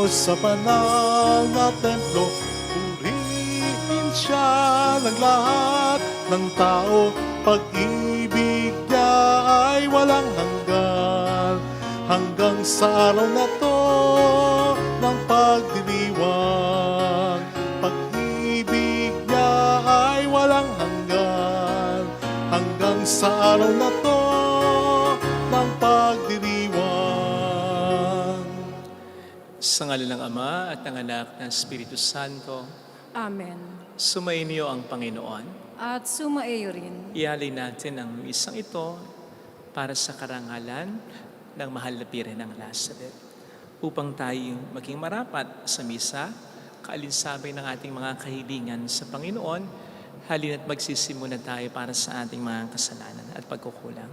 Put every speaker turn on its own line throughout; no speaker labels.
sa banal na templo, purihin siya ng lahat ng tao. Pag-ibig niya ay walang hanggan, hanggang sa araw na to ng pagdiriwang. Pag-ibig niya ay walang hanggan, hanggang sa araw na to ng pagdiriwang.
Sa ngalan ng Ama at ng Anak ng Espiritu Santo,
Amen.
sumainyo ang Panginoon.
At sumaiyo rin.
Ialay natin ang misang ito para sa karangalan ng mahal na Birhen ng Nazareth, upang tayo maging marapat sa misa, kaalinsabay ng ating mga kahilingan sa Panginoon. Halina't magsisimula tayo para sa ating mga kasalanan at pagkukulang.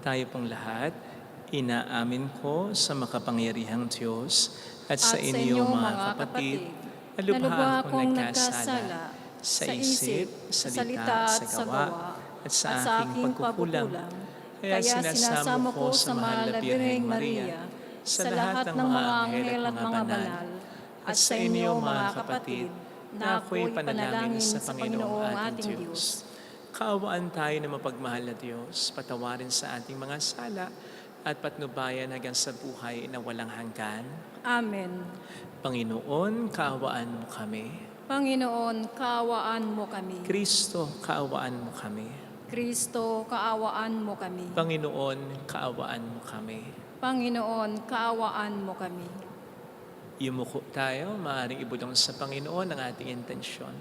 Tayo pong lahat, inaamin ko sa makapangyarihang Diyos at sa inyo mga kapatid, na lubha akong nagkasala sa isip, salita, sa gawa, at sa aking pagkukulang. Kaya sinasamo ko sa mahal na Birheng Maria, sa lahat ng mga anghel at mga banal, at sa inyo mga kapatid, na ako'y panalangin sa Panginoong ating Diyos. Kaawaan tayo na mapagmahal na Diyos, patawarin sa ating mga sala, at patnubayan hanggang sa buhay na walang hanggan.
Amen.
Panginoon, kaawaan mo kami.
Panginoon, kaawaan mo kami.
Kristo, kaawaan mo kami.
Kristo, kaawaan mo kami.
Panginoon, kaawaan mo kami.
Panginoon, kaawaan mo kami.
Yumuko tayo, maaaring ibulong sa Panginoon ang ating intensyon.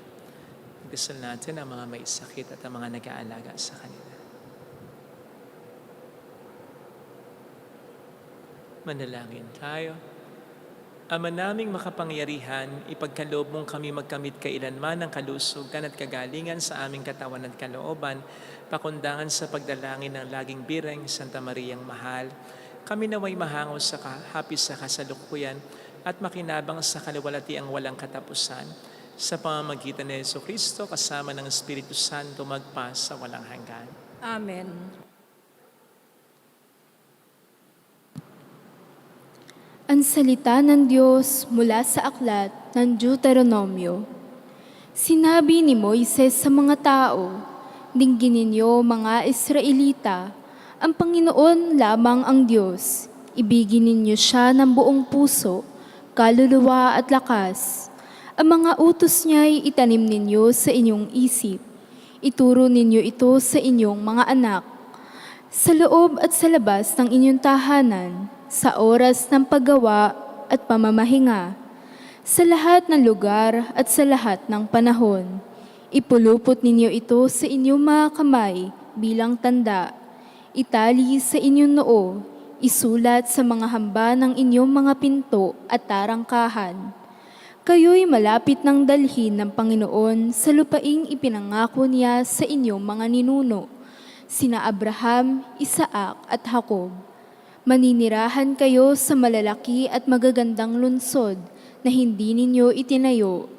Dasal natin ang mga may sakit at ang mga nag-aalaga sa kanila. Manalangin tayo. Ama naming makapangyarihan, ipagkaloob mong kami magkamit kailanman ng kalusugan at kagalingan sa aming katawan at kalooban, pakundangan sa pagdalangin ng laging bireng Santa Mariang Mahal. Kami naway mahango sa hapis sa kasalukuyan at makinabang sa kaluwalhatiang walang katapusan. Sa pamamagitan ni Jesucristo, kasama ng Espiritu Santo, magpa sa walang hanggan.
Amen.
Ang salita ng Diyos mula sa aklat ng Deuteronomio. Sinabi ni Moises sa mga tao, "Dinggin ninyo mga Israelita, ang Panginoon lamang ang Diyos. Ibigin ninyo siya ng buong puso, kaluluwa at lakas. Ang mga utos niya'y itanim ninyo sa inyong isip. Ituro ninyo ito sa inyong mga anak, sa loob at sa labas ng inyong tahanan, sa oras ng paggawa at pamamahinga, sa lahat ng lugar at sa lahat ng panahon. Ipulupot ninyo ito sa inyong mga kamay bilang tanda. Itali sa inyong noo, isulat sa mga hamba ng inyong mga pinto at tarangkahan. Kayo'y malapit ng dalhin ng Panginoon sa lupaing ipinangako niya sa inyong mga ninuno, sina Abraham, Isaac at Jacob. Maninirahan kayo sa malalaki at magagandang lungsod na hindi ninyo itinayo.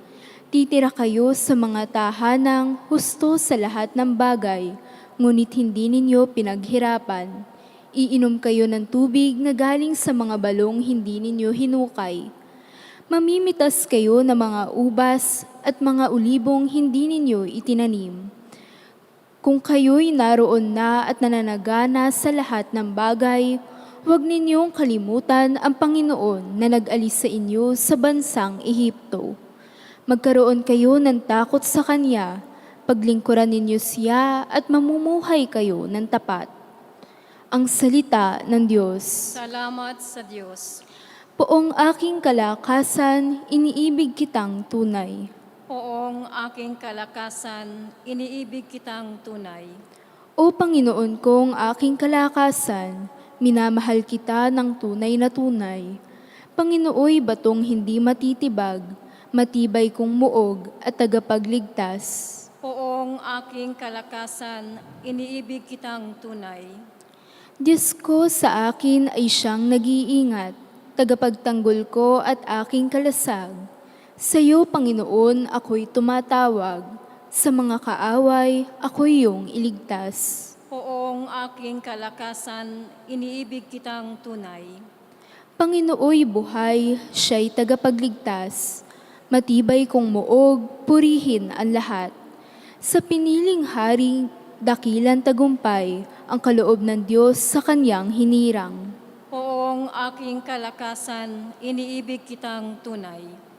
Titira kayo sa mga tahanang husto sa lahat ng bagay, ngunit hindi ninyo pinaghirapan. Iinom kayo ng tubig na galing sa mga balong hindi ninyo hinukay. Mamimitas kayo ng mga ubas at mga ulibong hindi ninyo itinanim. Kung kayo'y naroon na at nananagana sa lahat ng bagay, huwag ninyong kalimutan ang Panginoon na nag-alis sa inyo sa bansang Ehipto. Magkaroon kayo ng takot sa Kanya, paglingkuran ninyo siya at mamumuhay kayo ng tapat. Ang salita ng Diyos.
Salamat sa Diyos.
Poong aking kalakasan, iniibig kitang tunay.
Poong aking kalakasan, iniibig kitang tunay.
O Panginoon kong aking kalakasan, minamahal kita ng tunay na tunay. Panginooy batong hindi matitibag, matibay kong muog at tagapagligtas.
Poong aking kalakasan, iniibig kitang tunay.
Diyos ko sa akin ay siyang nag-iingat, tagapagtanggol ko at aking kalasag. Sa iyo, Panginoon, ako'y tumatawag. Sa mga kaaway, ako'y iyong iligtas.
Poong aking kalakasan, iniibig kitang tunay.
Panginooy buhay, siya'y tagapagligtas. Matibay kong muog, purihin ang lahat. Sa piniling haring, dakilan tagumpay, ang kaloob ng Diyos sa kanyang hinirang.
Poong aking kalakasan, iniibig kitang tunay.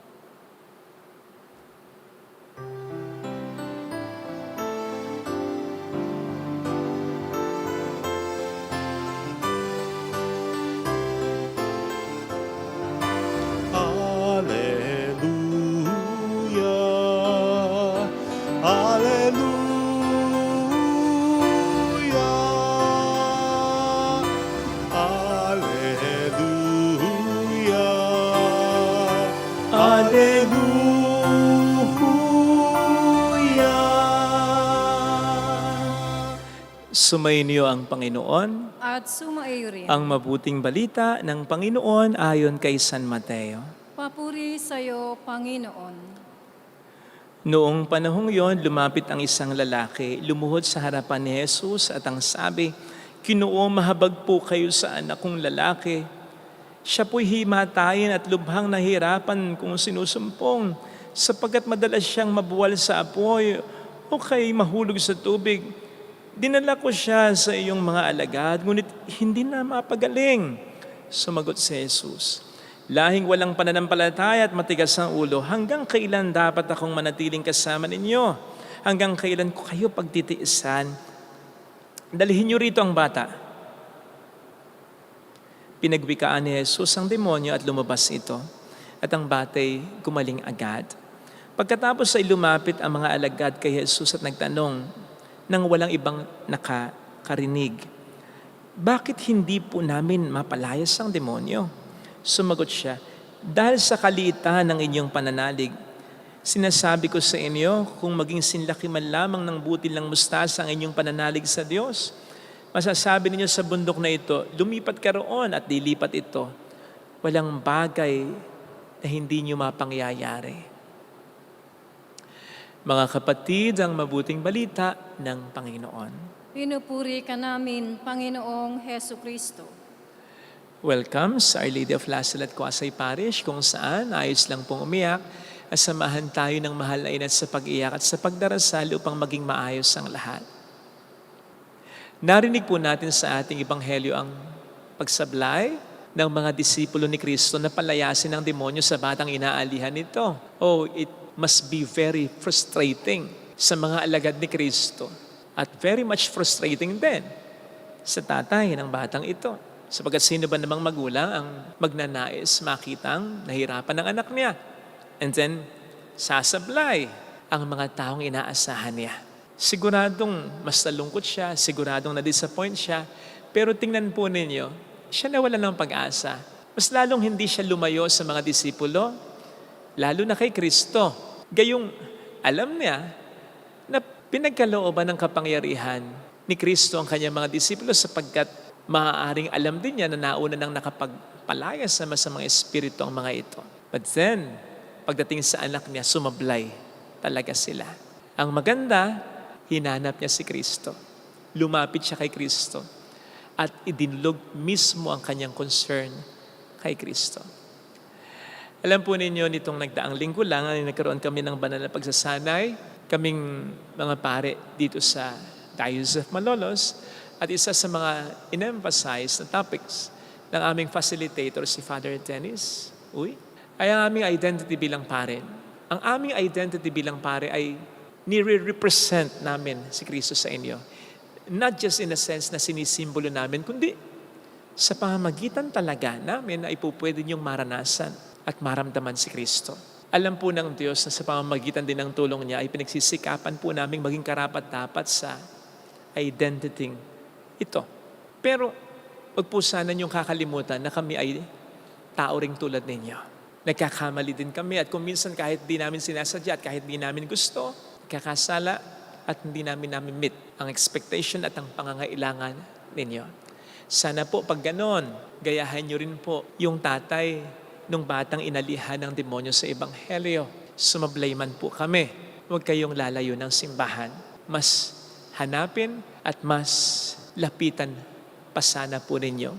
Hallelujah, Hallelujah, Hallelujah, Hallelujah.
Sumainyo ang Panginoon,
At sumaiyo rin.
ang mabuting balita ng Panginoon ayon kay San Mateo.
Papuri sa iyo, Panginoon.
Noong panahong yon, lumapit ang isang lalaki, lumuhod sa harapan ni Jesus at ang sabi, "Ginoo, mahabag po kayo sa anak kong lalaki. Siya po'y himatayin at lubhang nahirapan kung sinusumpong, sapagkat madalas siyang mabuwal sa apoy o kay mahulog sa tubig. Dinala ko siya sa iyong mga alagad, ngunit hindi na mapagaling." Sumagot si Jesus, "Lahing walang pananampalataya at matigas ang ulo, hanggang kailan dapat akong manatiling kasama ninyo? Hanggang kailan ko kayo pagtitiisan? Dalhin niyo rito ang bata." Pinagwikaan ni Jesus ang demonyo at lumabas ito, at ang batay gumaling agad. Pagkatapos ay lumapit ang mga alagad kay Jesus at nagtanong nang walang ibang nakakarinig, "Bakit hindi po namin mapalayas ang demonyo?" Sumagot siya, "Dahil sa kaliitan ng inyong pananalig, sinasabi ko sa inyo, kung maging sinlaki man lamang ng butil ng mustasa ang inyong pananalig sa Diyos, masasabi ninyo sa bundok na ito, lumipat ka roon at lilipat ito. Walang bagay na hindi nyo mapangyayari." Mga kapatid, ang mabuting balita ng Panginoon.
Pinupuri ka namin, Panginoong Heso Kristo.
Welcome sa Our Lady of Lasal at Quasay Parish, kung saan ayos lang pong umiyak at samahan tayo ng mahal na ina sa pag-iyak at sa pagdarasal upang maging maayos ang lahat. Narinig po natin sa ating ebanghelyo ang pagsablay ng mga disipulo ni Kristo na palayasin ng demonyo sa batang inaalihan nito. Oh, it must be very frustrating sa mga alagad ni Kristo at very much frustrating din sa tatay ng batang ito. Sapagkat sino ba namang magulang ang magnanais makitang nahirapan ng anak niya? And then, sasablay ang mga taong inaasahan niya. Siguradong mas nalungkot siya, siguradong na-disappoint siya, pero tingnan po ninyo, siya nawala ng pag-asa. Mas lalong hindi siya lumayo sa mga disipulo, lalo na kay Kristo. Gayong alam niya na pinagkalooban ng kapangyarihan ni Kristo ang kanyang mga disipulo sapagkat maaaring alam din niya na nauna nang nakapagpalaya sa masamang espiritu ang mga ito. But then, pagdating sa anak niya, sumablay talaga sila. Ang maganda, hinanap niya si Kristo. Lumapit siya kay Kristo at idinulog mismo ang kanyang concern kay Kristo. Alam po ninyo, nitong nagdaang linggo lang, nagkaroon kami ng banal na pagsasanay, kaming mga pare dito sa Diocese of Malolos, at isa sa mga in-emphasize na topics ng aming facilitator, si Father Dennis, ay ang aming identity bilang pare. Ang aming identity bilang pare ay nire-represent namin si Kristo sa inyo. Not just in a sense na sinisimbolo namin, kundi sa pamamagitan talaga namin ay po pwede niyong maranasan at maramdaman si Kristo. Alam po ng Diyos na sa pamamagitan din ng tulong niya ay pinagsisikapan po namin maging karapat-dapat sa identity ito. Pero wag po sana niyong kakalimutan na kami ay tao ring tulad ninyo. Nagkakamali din kami at kung minsan kahit di namin sinasadya at kahit di namin gusto, kakasala at hindi namin meet ang expectation at ang pangangailangan ninyo. Sana po pag ganon, gayahan nyo rin po yung tatay nung batang inalihan ng demonyo sa Ebanghelyo. Sumablay man po kami. Huwag kayong lalayo ng simbahan. Mas hanapin at mas lapitan pa sana po ninyo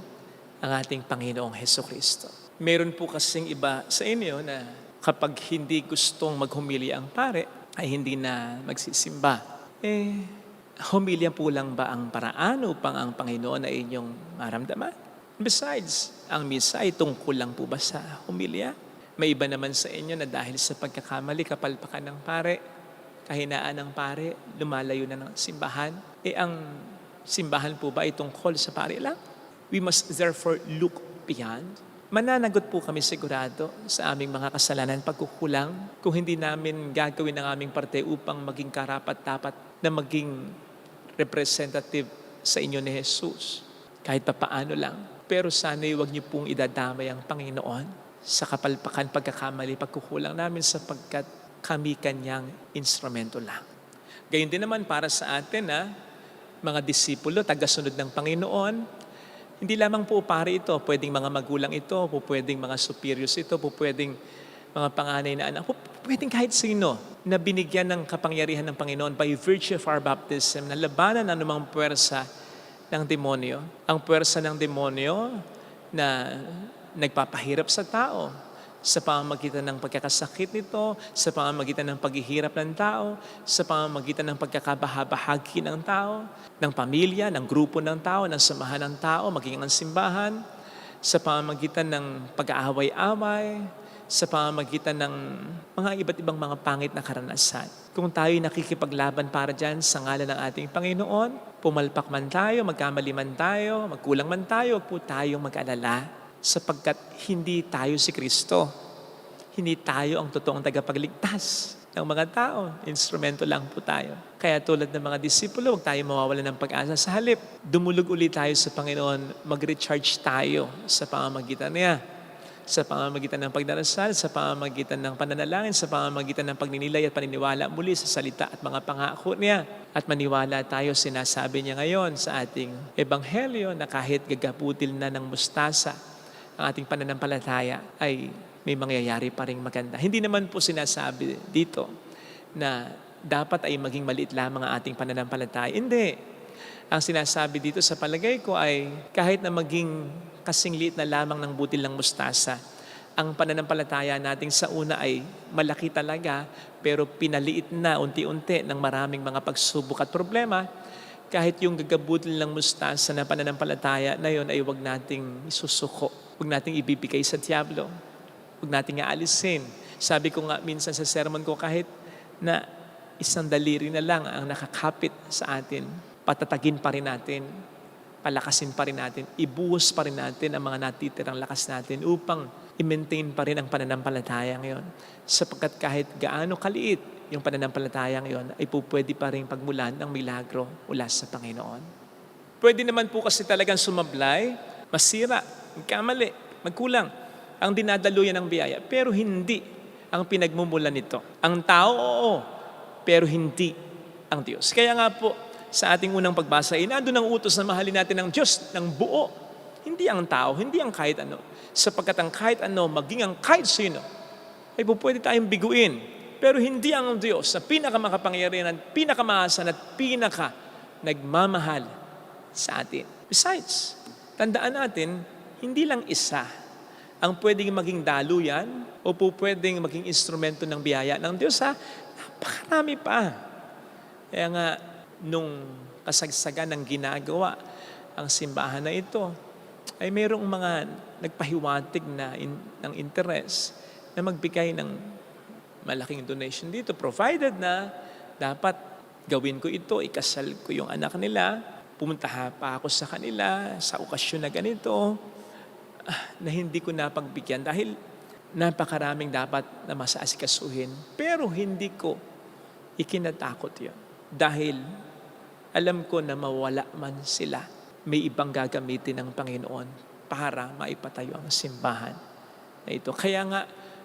ang ating Panginoong Heso Kristo. Meron po kasing iba sa inyo na kapag hindi gustong maghumili ang pare, ay hindi na magsisimba. Humilya po lang ba ang paraan upang ang Panginoon ay inyong maramdaman? Besides, ang misa ay tungkol lang po ba sa humilya? May iba naman sa inyo na dahil sa pagkakamali, kapalpakan ng pare, kahinaan ng pare, lumalayo na ng simbahan. Ang simbahan po ba ay tungkol sa pare lang? We must therefore look beyond. Mananagot po kami sigurado sa aming mga kasalanan, pagkukulang, kung hindi namin gagawin ang aming parte upang maging karapat-dapat na maging representative sa inyo ni Jesus. Kahit papaano lang. Pero sana'y huwag niyo pong idadamay ang Panginoon sa kapalpakan, pagkakamali, pagkukulang namin sapagkat kami kanyang instrumento lang. Gayon din naman para sa atin mga disipulo, tagasunod ng Panginoon. Hindi lamang po pare ito, pwedeng mga magulang ito, pwedeng mga superiors ito, pwedeng mga panganay na anak, pwedeng kahit sino na binigyan ng kapangyarihan ng Panginoon by virtue of our baptism na labanan ang anumang puwersa ng demonyo. Ang puwersa ng demonyo na nagpapahirap sa tao sa pamamagitan ng pagkakasakit nito, sa pamamagitan ng paghihirap ng tao, sa pamamagitan ng pagkakabahabahagi ng tao, ng pamilya, ng grupo ng tao, ng samahan ng tao, maging ang simbahan, sa pamamagitan ng pag-aaway-away, sa pamamagitan ng mga iba't ibang mga pangit na karanasan. Kung tayo nakikipaglaban para dyan sa ngalan ng ating Panginoon, pumalpak man tayo, magkamali man tayo, magkulang man tayo, huwag po tayong mag-alala sapagkat hindi tayo si Kristo. Hindi tayo ang totoong tagapagligtas ng mga tao. Instrumento lang po tayo. Kaya tulad ng mga disipulo, huwag tayo mawawala ng pag-asa. Sa halip, dumulog ulit tayo sa Panginoon, mag-recharge tayo sa pamamagitan niya. Sa pamamagitan ng pagdarasal, sa pamamagitan ng pananalangin, sa pamamagitan ng pagninilay at paniniwala muli sa salita at mga pangako niya. At maniwala tayo, sinasabi niya ngayon sa ating ebanghelyo na kahit gagaputil na ng mustasa, ang ating pananampalataya ay may mangyayari pa ring maganda. Hindi naman po sinasabi dito na dapat ay maging maliit lamang ang ating pananampalataya. Hindi. Ang sinasabi dito sa palagay ko ay kahit na maging kasing liit na lamang ng butil ng mustasa, ang pananampalataya natin sa una ay malaki talaga pero pinaliit na unti-unti ng maraming mga pagsubok at problema. Kahit yung gagabutil ng mustasa na pananampalataya na yun ay huwag nating isusuko. Huwag nating ibibigay sa diablo. Huwag nating aalisin. Sabi ko nga minsan sa sermon ko, kahit na isang daliri na lang ang nakakapit sa atin, patatagin pa rin natin, palakasin pa rin natin, ibuhos pa rin natin ang mga natitirang lakas natin upang i-maintain pa rin ang pananampalataya ngayon. Sapagkat kahit gaano kaliit yung pananampalataya ngayon, ay pwede pa rin pagmulan ng milagro mula sa Panginoon. Pwede naman po kasi talagang sumablay, masira, magkamali, magkulang ang dinadaluyan ng biyaya. Pero hindi ang pinagmumulan nito. Ang tao, oo, pero hindi ang Diyos. Kaya nga po, sa ating unang pagbasa, nandun ang utos na mahalin natin ang Diyos ng buo. Hindi ang tao, hindi ang kahit ano. Sapagkat ang kahit ano, maging ang kahit sino, ay pwede tayong biguin. Pero hindi ang Diyos na pinakamakapangyarihan, pinakamaasan at nagmamahal sa atin. Besides, tandaan natin, hindi lang isa ang pwedeng maging daluyan o pwedeng maging instrumento ng biyaya ng Diyos. Napakarami pa. Kaya nga, nung kasagsagan ng ginagawa ang simbahan na ito, ay mayroong mga nagpahiwatig ng interest na magbigay ng malaking donation dito, provided na dapat gawin ko ito, ikasal ko yung anak nila, pumunta pa ako sa kanila sa okasyon na ganito, na hindi ko napagbigyan dahil napakaraming dapat na masaasikasuhin. Pero hindi ko ikinatakot yun. Dahil alam ko na mawala man sila, may ibang gagamitin ng Panginoon para maipatayo ang simbahan na ito. Kaya nga,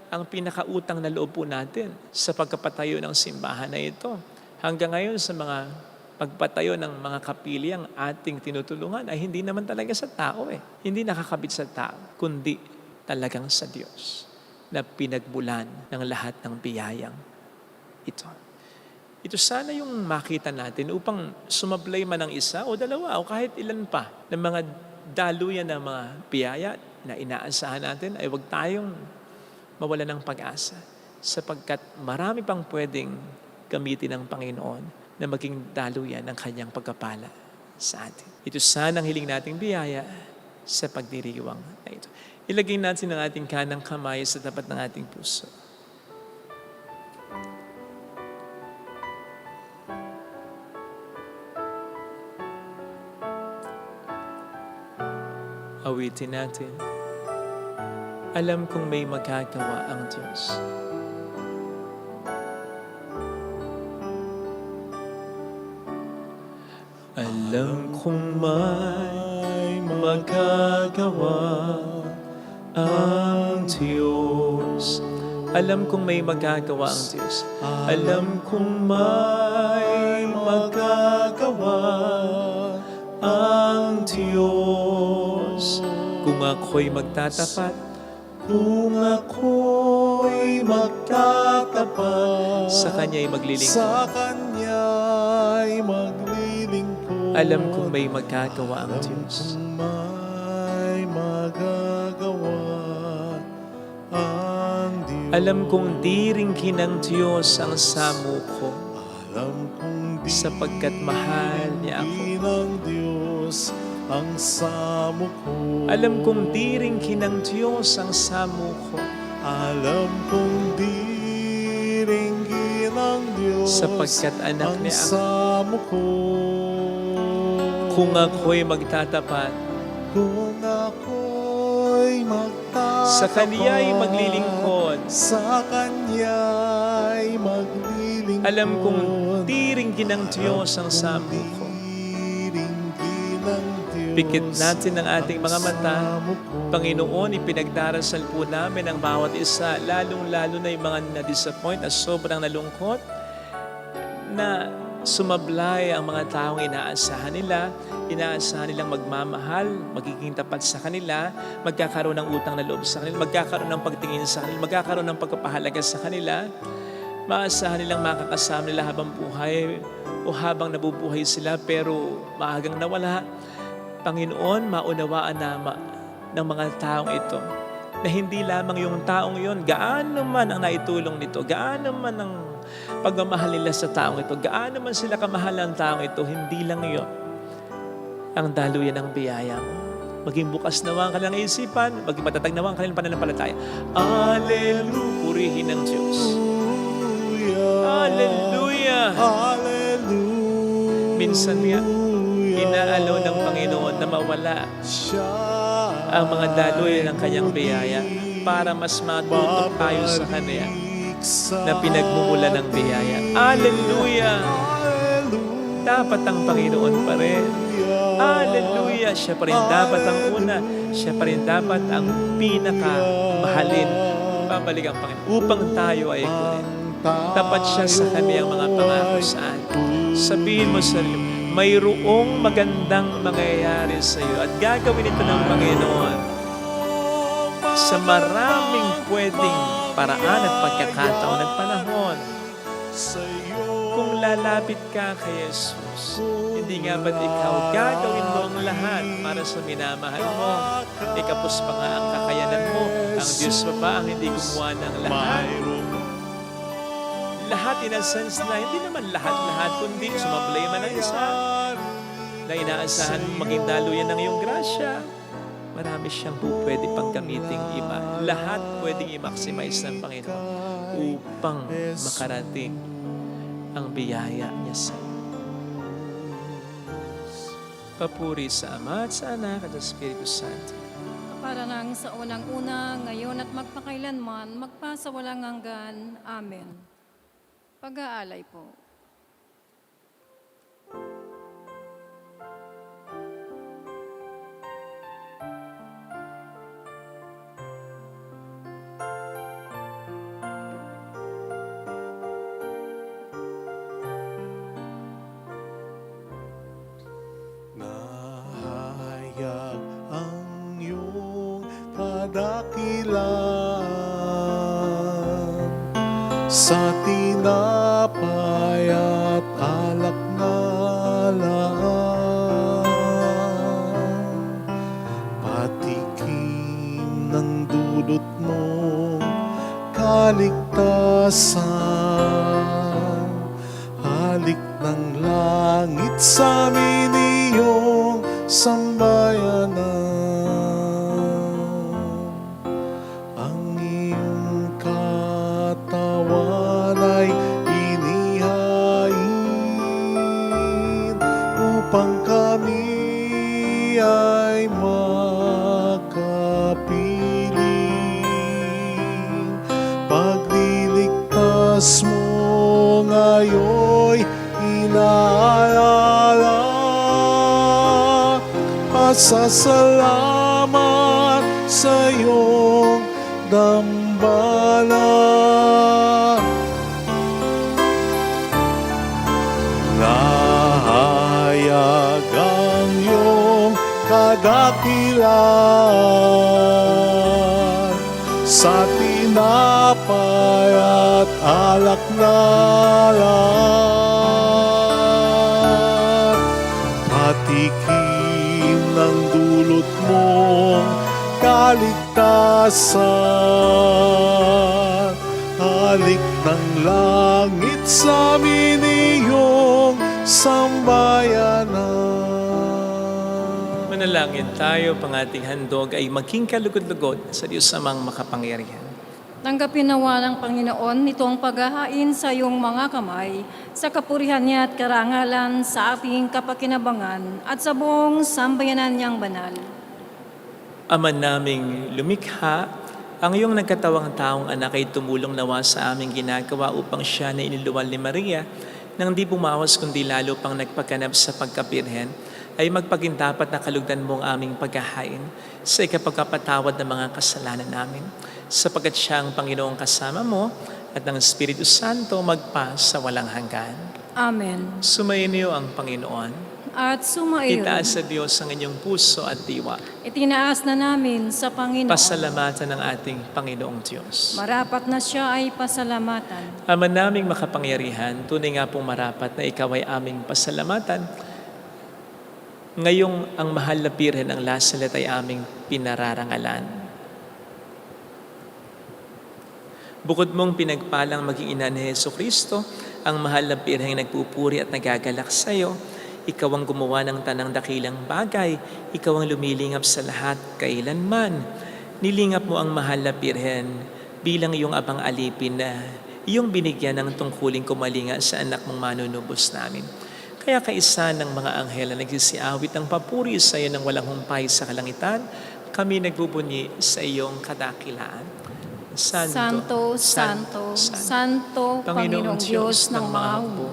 ang pinakautang na loob po natin sa pagkapatayo ng simbahan na ito, hanggang ngayon sa mga pagpatayo ng mga kapili ang ating tinutulungan ay hindi naman talaga sa tao Hindi nakakabit sa tao, kundi talagang sa Diyos na pinagbulan ng lahat ng biyayang ito. Ito sana yung makita natin upang sumablay man ang isa o dalawa o kahit ilan pa ng mga daluyan ng mga biyaya na inaasahan natin ay huwag tayong mawala ng pag-asa sapagkat marami pang pwedeng gamitin ng Panginoon na maging daluyan ng kanyang pagkapala sa atin. Ito sana ang hiling nating biyaya sa pagdiriwang na ito. Ilagay natin ang ating kanang kamay sa tapat ng ating puso. Awitin natin. Alam kong may magagawa ang Diyos. Alam kong may magagawa ang Diyos. Alam kong may magagawa ang Diyos. Alam kong may magagawa ang Diyos. Kung ako'y magtatapat,
Kung ako'y magtatapat
sa Kanya'y maglilingkod.
sa Kanya'y maglilingkod.
Alam kong may magagawa ang Diyos.
Kung may magagawa ang Diyos.
Alam kong di ringkin ng Diyos ang samo ko
Alam kong di
sapagkat mahal niya ako.
ng Diyos ang samo ko.
Alam kong di ringkin ng Diyos ang samo ko
Alam kong di ringgin ng Diyos
sapagkat anak
ang
niya ako.
samo ko.
Kung ako'y magtatapat,
Kung ako'y magtatapat
sa Kaniya'y maglilingkod.
sa Kanya'y maglilingkod.
Alam kong di ringkin ng Diyos ang samo ko. Pikit natin ang ating mga mata. Panginoon, ipinagdarasal po namin ang bawat isa, lalong-lalo na yung mga na-disappoint at sobrang nalungkot, na sumablay ang mga taong inaasahan nilang magmamahal, magiging tapat sa kanila, magkakaroon ng utang na loob sa kanila, magkakaroon ng pagtingin sa kanila, magkakaroon ng pagpapahalaga sa kanila, maasahan nilang makakasama nila habang buhay o habang nabubuhay sila pero maagang nawala. Panginoon, maunawaan ng mga taong ito na hindi lamang yung taong yon, gaano man ang naitulong nito, gaano man ang pagmamahal nila sa taong ito, gaano man sila kamahal ng taong ito, hindi lang yon ang daluyan ng biyaya mo. Maging bukas nawa ang kanilang isipan, maging matatag nawa ang kanilang pananampalataya. Alleluia! Purihin ng Diyos. Hallelujah!
Hallelujah.
Minsan nga, inaalaw ng Panginoon na mawala ang mga daluyan ng kanyang biyaya para mas matutok tayo sa Kanya na pinagmumula ng biyaya. Hallelujah! Dapat ang Panginoon pa rin. Hallelujah! Siya pa rin dapat ang una. Siya pa rin dapat ang pinakamahalin. Babalik ang Panginoon upang tayo ay kunin. Tapat siya sa kaniyang mga pangako sa atin. Sabihin mo sa sarili, mayroong magandang mangyayari sa iyo at gagawin ito ng Panginoon sa maraming pwedeng paraan at pagkakataon at panahon. Kung lalapit ka kay Jesus, hindi nga ba't ikaw gagawin mo ang lahat para sa minamahal mo? Ikapos pa nga ang kakayanan mo. Ang Diyos pa ba ang hindi gumawa ng lahat? Lahat in a sense na hindi naman lahat-lahat, kundi sumablay man ang isa na inaasahan maging daluyan ng iyong grasya. Marami siyang pwede pang gamiting iba. Lahat pwedeng i-maximize ng Panginoon upang makarating ang biyaya niya sa iyo. Papuri sa Ama at sa Anak at sa Espiritu Santo.
Para nang sa unang-una, ngayon at magpakailanman, magpasawalang hanggan. Amen. Pag-aalay po.
Nahayag ang iyong kadakilan sa tinapay at alak na laan, patikim kaligtasan. Halik ng langit sa amin iyong sambayanan. Ang iyong katawan ay inihain upang kami ay makapiling. Pagliligtas mo ngayoy inaalala, pasasalamat sa iyong dambana. Nahayag ang iyong kadakilan sa tinapay at alak na lahat. Patikim ng dulot mong kaligtasan. Halik ng langit sa amin iyong sambayanan.
Manalangin tayo, pang ating handog ay maging kalugod-lugod sa Diyos amang makapangyarihan.
Tanggapin nawa ng Panginoon itong paghahain sa iyong mga kamay, sa kapurihan niya at karangalan sa ating kapakinabangan at sa buong sambayanan niyang banal.
Ama naming lumikha, ang iyong nagkatawang taong anak ay tumulong nawa sa aming ginagawa upang siya na iniluwal ni Maria nang di bumawas kundi lalo pang nagpagkanap sa pagkapirhen, ay magpagindapat na kalugdan mo ang aming paghahain sa ikapagkapatawad ng mga kasalanan namin, sapagkat siya ang Panginoong kasama mo at ng Espiritu Santo magpa sa walang hanggan.
Amen.
Sumainyo ang Panginoon.
At sumaiyon,
Itaas sa Diyos ang inyong puso at diwa.
itinaas na namin sa Panginoon.
Pasalamatan ng ating Panginoong Diyos.
Marapat na siya ay pasalamatan.
Ama naming makapangyarihan, tunay nga pong marapat na ikaw ay aming pasalamatan. Ngayong ang mahal na birhen ng Lazaret ay aming pinararangalan. Bukod mong pinagpalang maging ina ni Jesucristo, ang mahal na birheng nagpupuri at nagagalak sa iyo, ikaw ang gumawa ng tanang dakilang bagay, ikaw ang lumilingap sa lahat kailanman. Nilingap mo ang mahal na birhen bilang iyong abang alipin na iyong binigyan ng tungkuling kumalinga sa anak mong manunubos namin. Kaya kaisa ng mga anghel na nagsisiawit ng papuri sa iyo ng walang humpay sa kalangitan, kami nagbubunyi sa iyong kadakilaan.
Santo, Santo, Santo, Panginoong Diyos ng mga hukbo,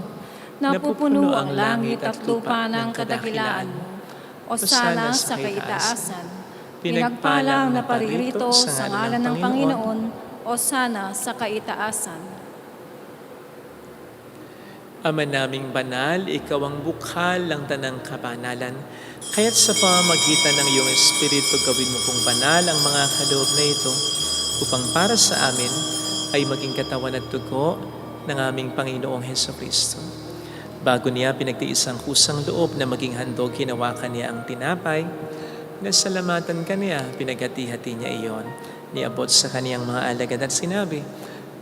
napupuno ang langit at lupa ng kadakilaan mo. Osana sa kaitaasan. Pinagpalang na paririto sa ngalan ng Panginoon. Osana sa kaitaasan.
Ama naming banal, ikaw ang bukhal ng tanang kabanalan. Kaya't sa pamamagitan ng iyong Espiritu, gawin mo pong banal ang mga kaloob na ito upang para sa amin ay maging katawan at dugo ng aming Panginoong Jesucristo. Bago niya pinagtiis ang kusang loob na maging handog, hinawakan niya ang tinapay. Nasalamatan ka niya, pinaghati-hati niya iyon. Niabot sa kaniyang mga alagad at sinabi,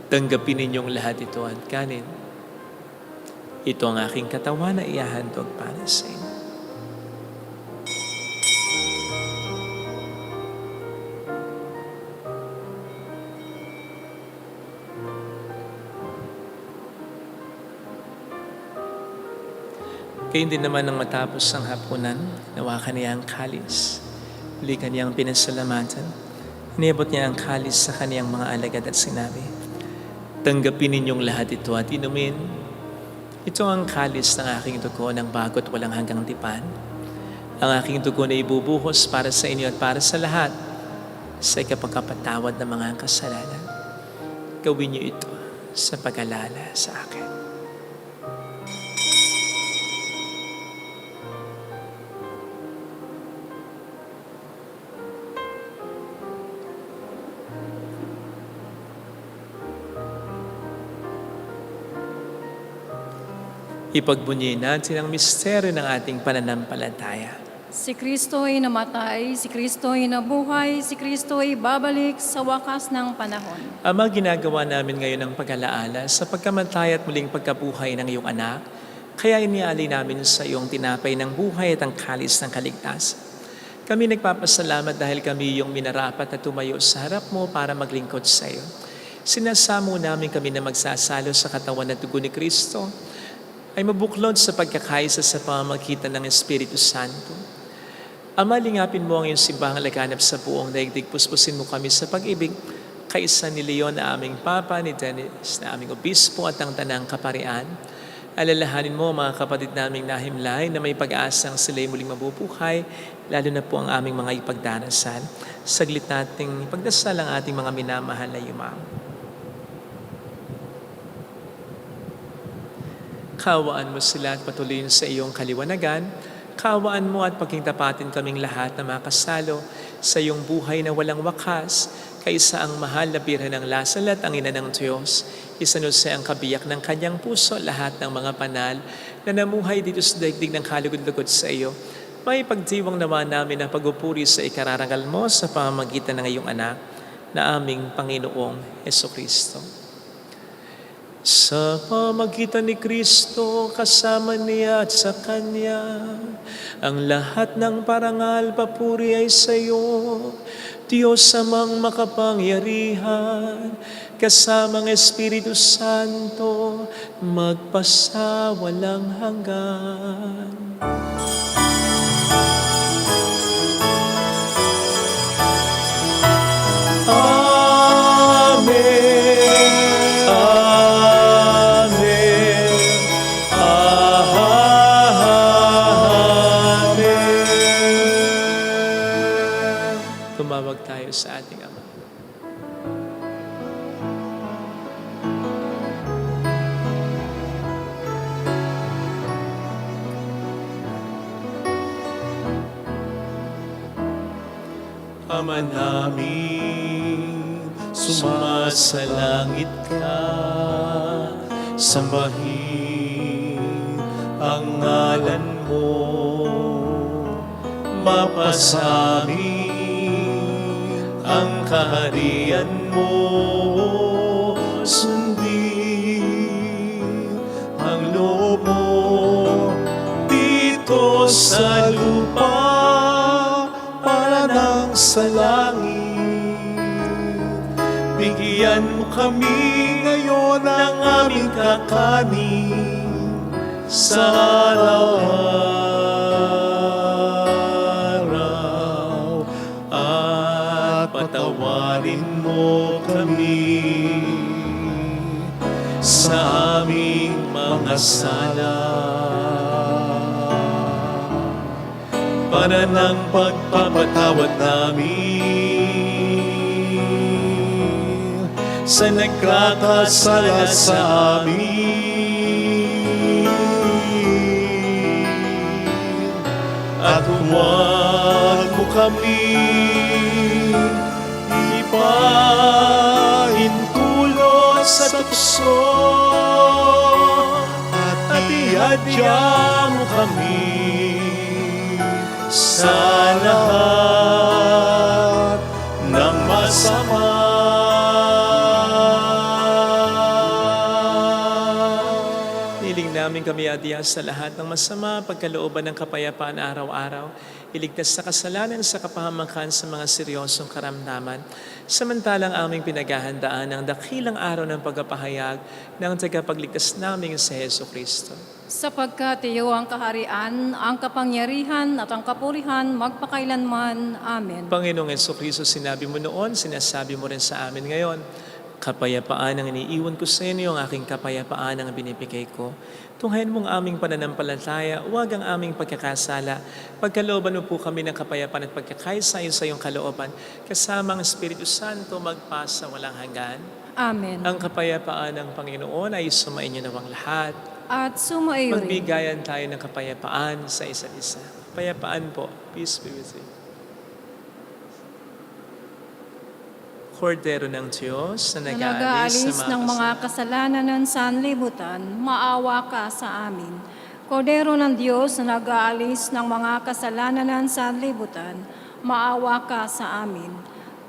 tanggapin ninyong lahat ito at kanin. Ito ang aking katawan na ihahandog para sa inyo. Kaya din naman nang matapos ang hapunan, nawakan niya ang kalis. Muli kaniyang pinasalamatan. Inibot niya ang kalis sa kaniyang mga alagad at sinabi, tanggapin ninyong lahat ito at inumin. Ito ang kalis ng aking dugo ng bago't walang hanggang tipan. Ang aking dugo na ibubuhos para sa inyo at para sa lahat sa ikapagkapatawad ng mga kasalanan. Gawin niyo ito sa pag-alala sa akin. Ipagbunyi natin ang misteryo ng ating pananampalataya.
Si Kristo ay namatay, si Kristo ay nabuhay, si Kristo ay babalik sa wakas ng panahon.
Ama, ginagawa namin ngayon ang pag-alaala sa pagkamatay at muling pagkabuhay ng iyong anak, kaya inialay namin sa iyong tinapay ng buhay at ang kalis ng kaligtasan. Kami nagpapasalamat dahil kami iyong minarapat na tumayo sa harap mo para maglingkod sa iyo. Sinasamo namin kami na magsasalo sa katawan at dugo ni Kristo ay mabuklod sa pagkakaisa sa pamamagitan ng Espiritu Santo. Ama, lingapin mo ang iyong simbahang laganap sa buong daigdig. Puspusin mo kami sa pag-ibig kaisa ni Leon na aming Papa, ni Dennis na aming Obispo at ang Tanang Kaparian. Alalahanin mo mga kapatid naming nahimlay na may pag-asang sila'y muling mabubuhay, lalo na po ang aming mga ipagdarasal. Saglit nating ipagdasal ang ating mga minamahal na yumaong. Kawaan mo sila at patuloyin sa iyong kaliwanagan. Kawaan mo at pagkingtapatin kaming lahat na makasalo sa iyong buhay na walang wakas, kaysa ang mahal na Birhen ng Lasalat, ang ina ng Diyos. Isanusay ang kabiyak ng kanyang puso lahat ng mga banal na namuhay dito sa daigdig ng kalugod-lugod sa iyo. May pagdiwang naman namin ang pagupuri sa ikararangal mo sa pamamagitan ng iyong anak na aming Panginoong Hesukristo. Sa pamamagitan ni Kristo, kasama niya at sa Kanya, ang lahat ng parangal, papuri ay sa iyo, Diyos amang makapangyarihan, kasamang Espiritu Santo, magpasawalang hanggan. Tumawag tayo sa ating Ama. Ama namin, sumasalangit ka, sambahin ang ngalan mo, mapasamin ang kaharian mo, sundin ang loob mo dito sa lupa para nang sa langit. Bigyan mo kami ngayon ng aming kakanin sa araw-araw, at patawarin mo kami sa aming mga sala, para ng pagpapatawad namin sa nagkakasala sa amin. At huwag mo kami ipahintulot sa tukso, at ihadya mo kami sa lahat ng masama. Niling namin kami adya sa lahat ng masama, pagkalooban ng kapayapaan araw-araw, iligtas sa kasalanan sa kapahamakan sa mga seryosong karamdaman, samantalang aming pinaghahandaan ang dakilang araw ng pagpapahayag ng tagapagligtas namin sa Hesukristo.
Sapagkat iyo ang kaharian, ang kapangyarihan at ang kapurihan magpakailanman. Amen.
Panginoong Hesukristo, sinabi mo noon, sinasabi mo rin sa amin ngayon, kapayapaan ang iniiwan ko sa inyo, ang aking kapayapaan ang binibigay ko. Tunghayan mong aming pananampalataya, huwag ang aming pagkakasala. Pagkalooban mo po kami ng kapayapaan at pagkakaisa sa iyong kalooban, kasama ang Espiritu Santo magpasa walang hanggan.
Amen.
Ang kapayapaan ng Panginoon ay sumainyo nawang lahat.
At sumaiyo rin.
Magbigayan tayo ng kapayapaan sa isa't isa. Kapayapaan po. Peace be with you. Kordero ng Diyos na nag-aalis
ng mga kasalanan ng sanlibutan, maawa ka sa amin. Kordero ng Diyos na nag-aalis ng mga kasalanan ng sanlibutan, maawa ka sa amin.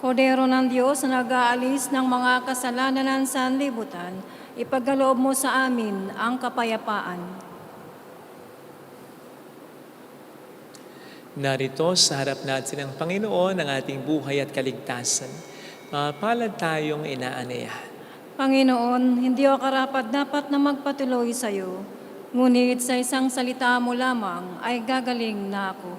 Kordero ng Diyos na nag-aalis ng mga kasalanan ng sanlibutan, ipagkaloob mo sa amin ang kapayapaan.
Narito sa harap natin ang Panginoon ng ating buhay at kaligtasan. Mapalad tayong inaanyayahan.
Panginoon, hindi ako karapat-dapat na magpatuloy sa iyo, ngunit sa isang salita mo lamang ay gagaling na ako.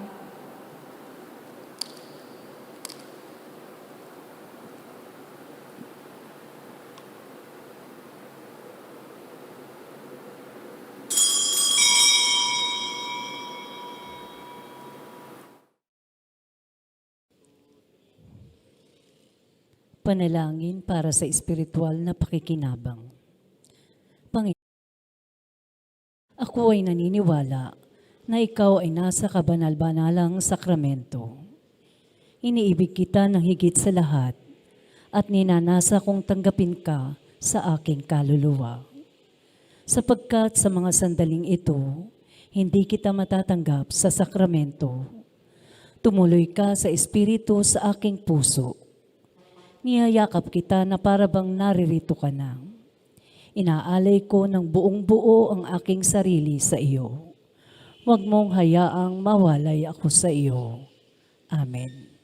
Panalangin para sa espiritual na pakikinabang. Panginoon, ako ay naniniwala na ikaw ay nasa kabanal-banalang sakramento. Iniibig kita ng higit sa lahat at ninanasa kong tanggapin ka sa aking kaluluwa. Sapagkat sa mga sandaling ito, hindi kita matatanggap sa sakramento. Tumuloy ka sa espiritu sa aking puso. Niyayakap kita na para bang naririto ka na. Inaalay ko ng buong buo ang aking sarili sa iyo. Huwag mong hayaang mawalay ako sa iyo. Amen.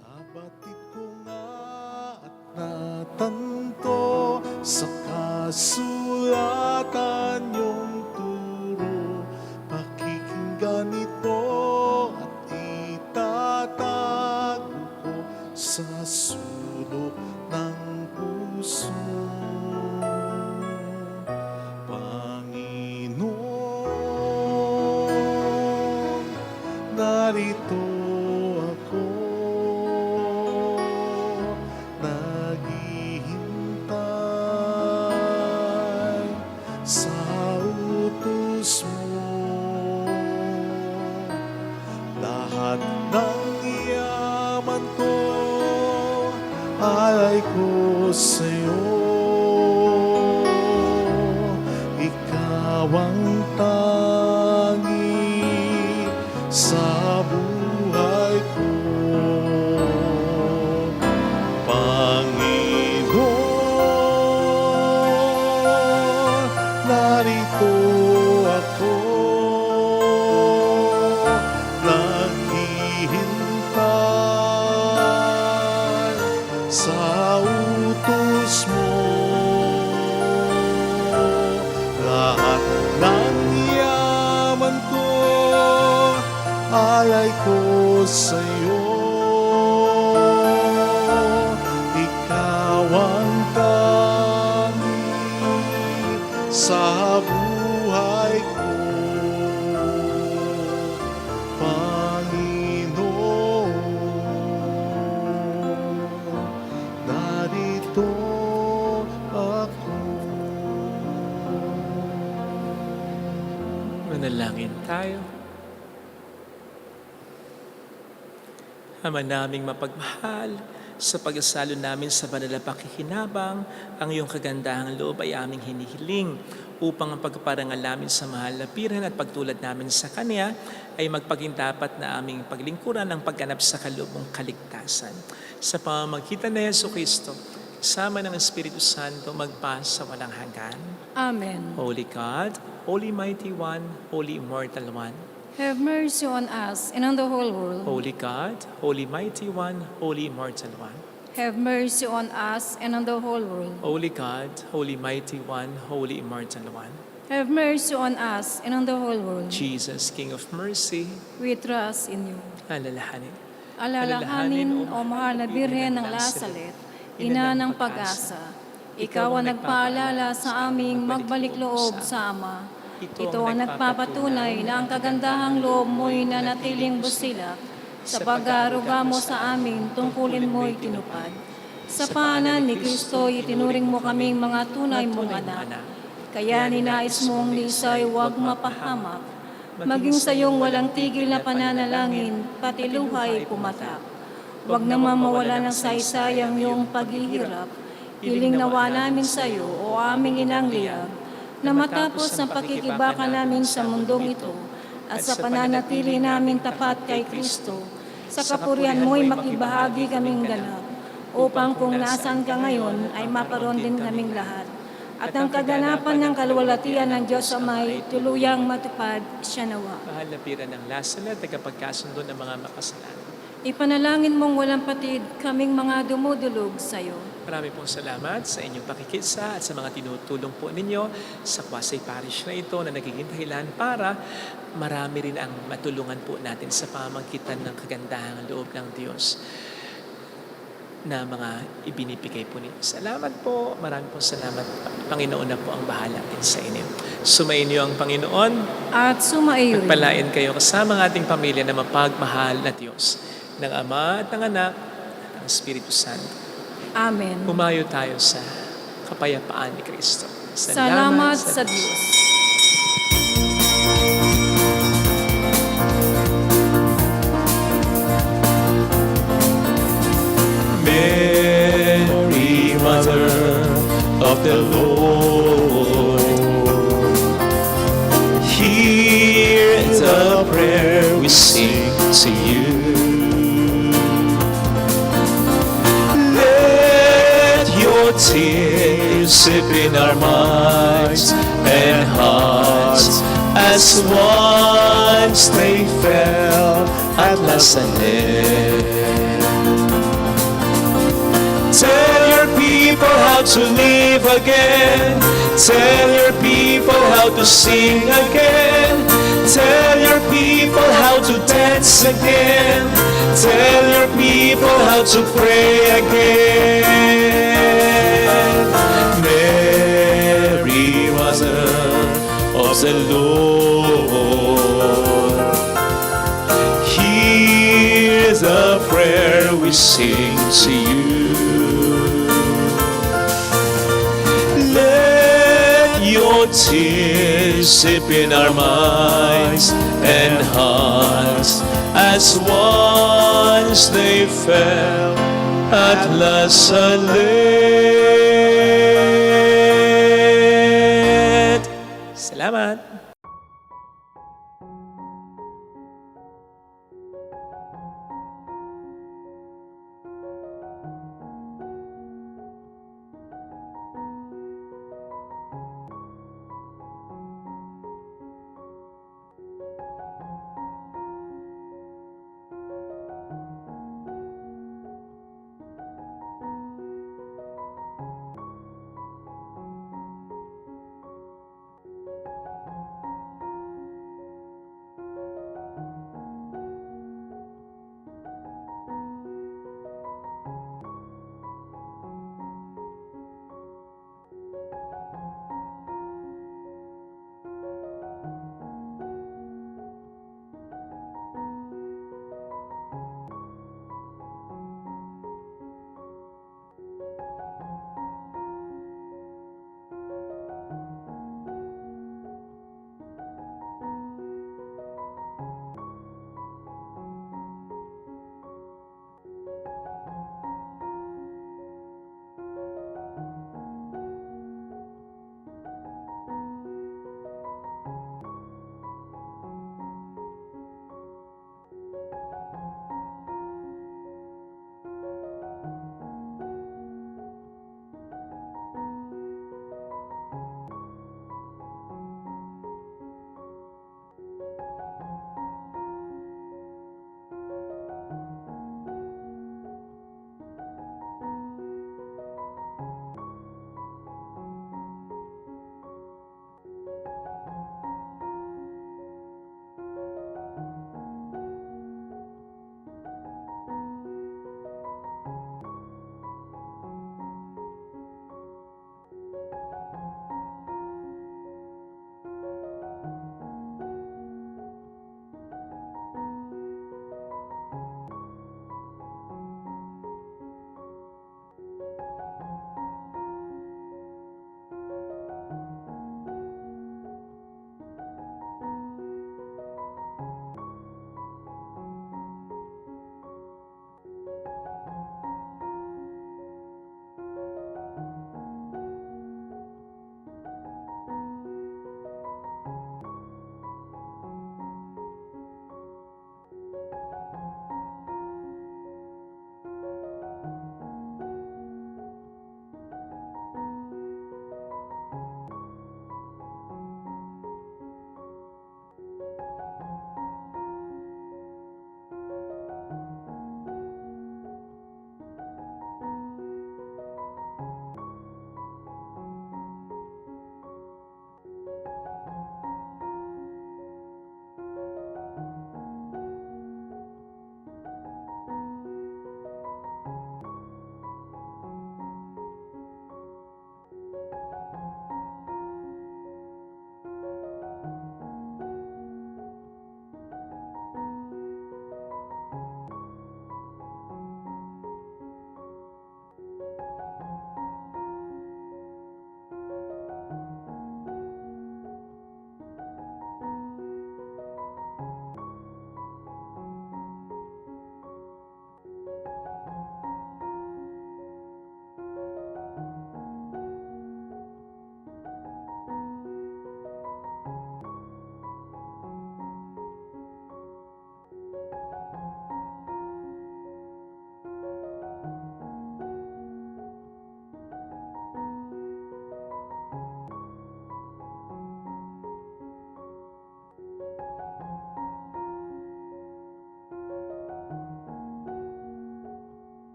Nabatid ko nga at natanto sa kasulatan yung turo. Pakikinggan ito at itatago ko sa sulok ng puso. Panginoon, narito ako, naghihintay sa utos mo. Lahat ng yaman ko, alay ko sa'yo. Ikaw ang tangi sa buhay ko. Panginoon, narito ako, naghihintay sa utos mo. Lahat ng yaman ko, alay ko sa'yo. Ikaw ang tangi sa buhay ko. Panginoon, narito ako.
Manalangin tayo. Ama naming mapagmahal, sa pagkasalo namin sa banal na pakikinabang, ang iyong kagandahang loob ay aming hinihiling upang ang pagpaparangal namin sa mahal na piran at pagtulad namin sa Kanya ay magpagindapat na aming paglingkuran ang pagganap sa kaloob mong kaligtasan. Sa pamamagitan ni Jesucristo, kasama ng Espiritu Santo, magpasa walang hanggan.
Amen.
Holy God, Holy Mighty One, Holy Immortal One,
Have mercy on us and on the whole world.
Holy God, Holy Mighty One, Holy Immortal One,
Have mercy on us and on the whole world.
Holy God, Holy Mighty One, Holy Immortal One,
Have mercy on us and on the whole world.
Jesus, King of Mercy,
We trust in you.
alalahanin.
Alalahanin, O mahal na Birhen ng Lasalet, Ina ng pag-asa, Ikaw ang nagpaalala sa aming magbalik loob sa Ama. Ito ang nagpapatunay na ang kagandahang loob mo'y nanatiling busilak. Sa pag-aaruga mo sa amin, tungkulin mo'y tinupad. Sa paanan ni Kristo, itinuring mo kaming mga tunay mong anak. Kaya ninais mong lisay huwag mapahamak. Maging sa iyong walang tigil na pananalangin, pati luhay pumatak. Huwag naman mawala ng saysay ang iyong paghihirap. Hiling nawa namin sa iyo, o aming inang liyag, na matapos ang pakikibaka namin sa mundong ito, at sa pananatili namin tapat kay Kristo, sa kapurihan mo'y makibahagi kaming ganap, upang kung nasaan ka ngayon ay maparoon din kaming lahat. At ang kaganapan ng kalwalatian ng Diyos Amay, tuluyang matupad siya nawa.
Mahal na pira ng lasalat, tagapagkasundo ng mga makasalanan.
Ipanalangin mong walang patid kaming mga dumudulog sa iyo.
Marami pong salamat sa inyong pakikisa at sa mga tinutulong po ninyo sa Kwasay Parish na ito na nagiging dahilan para marami rin ang matulungan po natin sa pamamagitan ng kagandahang loob ng Diyos na mga ibinibigay po ninyo. Salamat po. Marami pong salamat. Panginoon na po ang bahala din sa inyo. Sumainyo ang Panginoon.
At sumaiyo rin.
Pagpalain kayo kasama ng ating pamilya na mapagmahal na Diyos, ng Ama at ng Anak at ng Espiritu Santo.
Amen.
Pumayo tayo sa kapayapaan ni Kristo.
Salamat sa Diyos.
Mary, Mother of the Lord, hear the prayer we sing to you. Let your tears sip in our minds and hearts, as once they fell at last and tell your people how to live again. Tell your people how to sing again. Tell your people how to dance again. Tell your people how to pray again. Mary, Mother of the Lord, hear the prayer we sing to you. Your tears sip in our minds and hearts, as once they fell at last and lay.